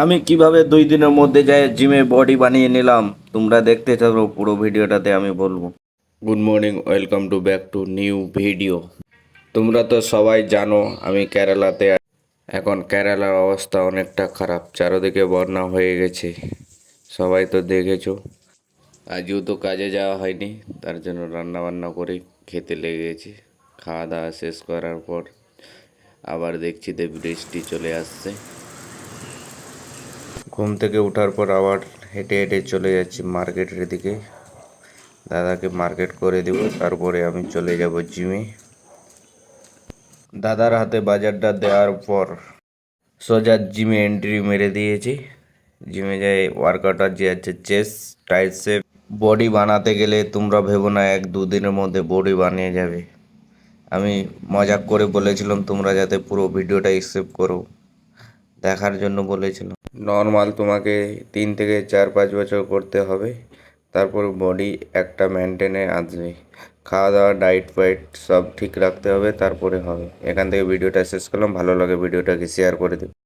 আমি কিভাবে 2 দিনের মধ্যে যাই জিমে বডি বানিয়ে নিলাম, তোমরা দেখতে থাকো পুরো ভিডিওটাতে আমি বলবো। Good morning, welcome to back to new video. তোমরা তো সবাই জানো আমি কেরালাতে এখন কেরালার অবস্থা অনেকটা খারাপ, চারদিকে বন্যা হয়ে গেছে। সবাই তো দেখেছো। আজও তো কাজে যাওয়া হয়নি, তার জন্য রান্না বান্না করে খেতে লেগে গেছি। খাওয়া দাওয়া শেষ করার পর আবার দেখছি যে বৃষ্টি চলে আসছে। ঘুম থেকে ওঠার পর আবার হেঁটে হেঁটে চলে যাচ্ছি মার্কেটের দিকে। দাদাকে মার্কেট করে দেবো, তারপরে আমি চলে যাব জিমে। দাদার হাতে বাজারটা দেওয়ার পর সোজা জিমে এন্ট্রি মেরে দিয়েছি। জিমে যাই ওয়ার্কআউট যে আছে চেস্ট ট্রাইসেপ। বডি বানাতে গেলে তোমরা ভেবো না 1-2 দিনের মধ্যে বডি বানিয়ে যাবে। আমি মজাক করে বলেছিলাম তোমরা যাতে পুরো ভিডিওটা স্কিপ করো, দেখার জন্য বলেছিলাম। নর্মাল তোমাকে 3 থেকে 4-5 বছর করতে হবে, তারপর বডি একটা মেনটেনে আসবে। খাওয়া দাওয়া ডায়েট ফাইট সব ঠিক রাখতে হবে, তারপরে হবে। এখান থেকে ভিডিওটা শেষ করলাম, ভালো লাগে ভিডিওটাকে শেয়ার করে দিও।